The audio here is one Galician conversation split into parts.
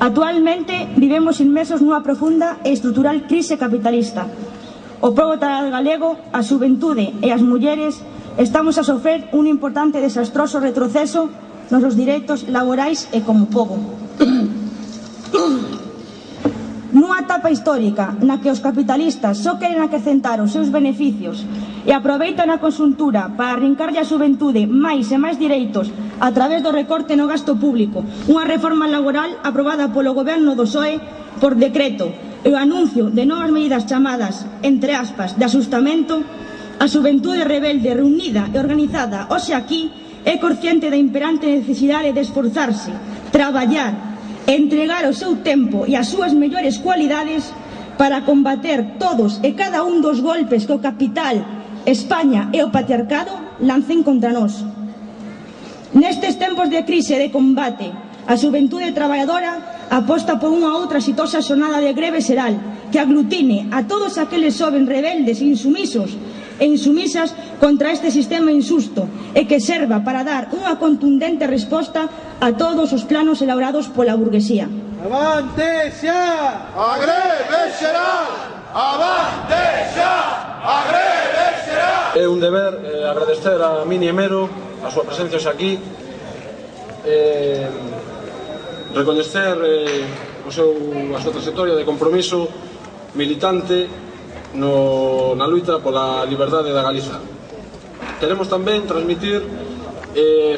Actualmente vivemos inmersos nunha profunda e estrutural crise capitalista. O pobo galego, a xuventude e as mulleres estamos a sofrer un importante e desastroso retroceso nos nosos direitos laborais e como pobo. Nunha etapa histórica na que os capitalistas só queren acrecentar os seus beneficios e aproveitan a conxuntura para arrincarlle a xuventude máis e máis direitos a través do recorte no gasto público, unha reforma laboral aprobada polo goberno do PSOE por decreto e o anuncio de novas medidas chamadas, entre aspas, de asustamento, a xuventude rebelde reunida e organizada hoxe aquí é consciente da imperante necesidade de esforzarse, traballar, entregar o seu tempo e as súas mellores cualidades para combater todos e cada un dos golpes que o capital, España e o patriarcado lancen contra nós. Nestes tempos de crise e de combate, a xuventude traballadora aposta por unha outra exitosa xornada de greve xeral que aglutine a todos aqueles xoven rebeldes e insumisos e insumisas contra este sistema injusto e que serva para dar unha contundente resposta a todos os planos elaborados pola burguesía. Avante xa! A greve xeral! Avante xa! A greve xeral! É un deber agradecer a Mini Emero a súa presencia xa aquí, recoñecer a súa trayectoria de compromiso militante na luita pola liberdade da Galiza. Queremos tamén transmitir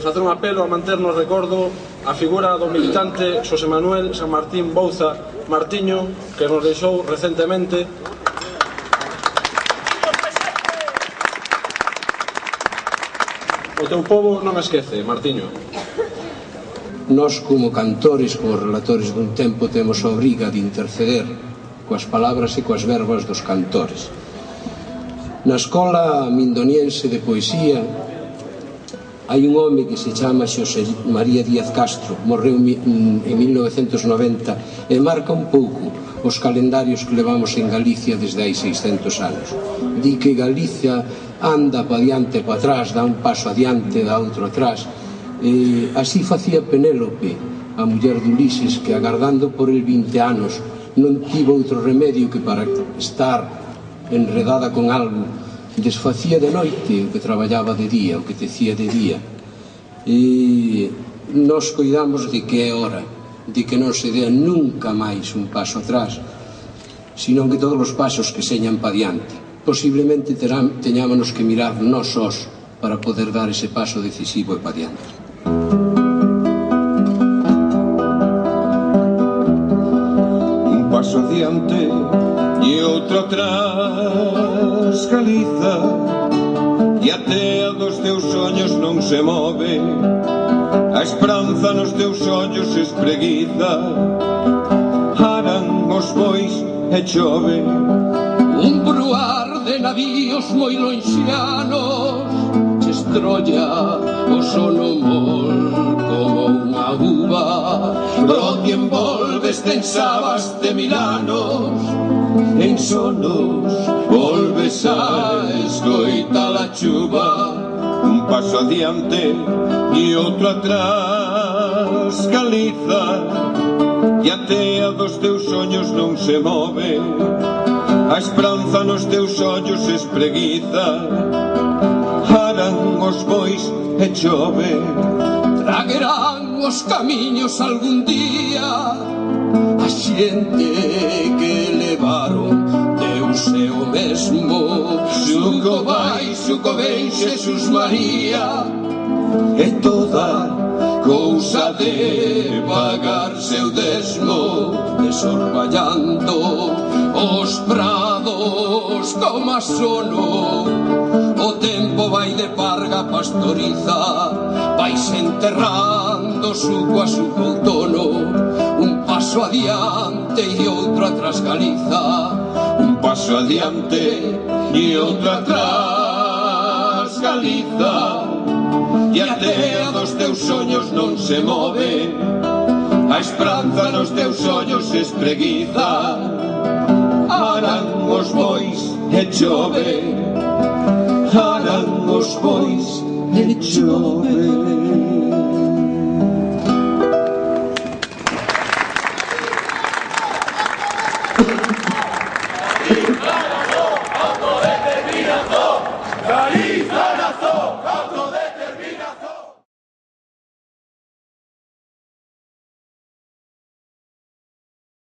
facer un apelo a manter no recordo a figura do militante Xosé Manuel San Martín Bouza Martiño, que nos deixou recentemente. O teu pobo non esquece, Martiño. Nós, como cantores, como relatores dun tempo, temos a obriga de interceder coas palabras e coas verbas dos cantores. Na Escola Mindoniense de Poesía hai un home que se chama Xosé María Díaz Castro, morreu en 1990 e marca un pouco os calendarios que levamos en Galicia desde hai 600 anos. Di que Galicia anda pa diante e pa atrás, dá un paso adiante, dá outro atrás. Así facía Penélope, a muller de Ulises, que agardando por el 20 anos non tivo outro remedio que para estar enredada con algo desfacía de noite o que traballaba de día, o que tecía de día. E nos cuidamos de que é hora, de que non se dea nunca máis un paso atrás, senón que todos os pasos que señan pa diante. Posiblemente teñámonos que mirar nós sós para poder dar ese paso decisivo e pa diante. Un paso adiante e outro atrás, Galiza, e a tea dos teus ollos non se move, a esperanza nos teus ollos se espreguiza, aran os bois e chove. Un bruar de navíos moi lonxianos se estrolla o sono mol como unha uva, broti envolves tensabas de Milanos, en sonos volves a escoitar a chuva. Un paso adiante e outro atrás, Galiza, e a tea dos teus sonhos non se move, a esperanza nos teus ollos se espreguiza, aran os bois e chove. Traguerán os camiños algún día a xente que levaron Deus é o mesmo, suco vai, suco ven, Xesús María, E toda cousa de pagar seu desmo, desorballando os prados como a sono. O tempo vai de parga pastoriza, vais enterrando suco a suco outono. Un paso adiante e outro atrás, Galiza, un paso adiante e outro atrás, Galiza, e a tea dos teus sonhos non se move, a esperanza nos teus ollos se espreguiza, aran os bois e chove, aran os bois e chove. Galiza nazo,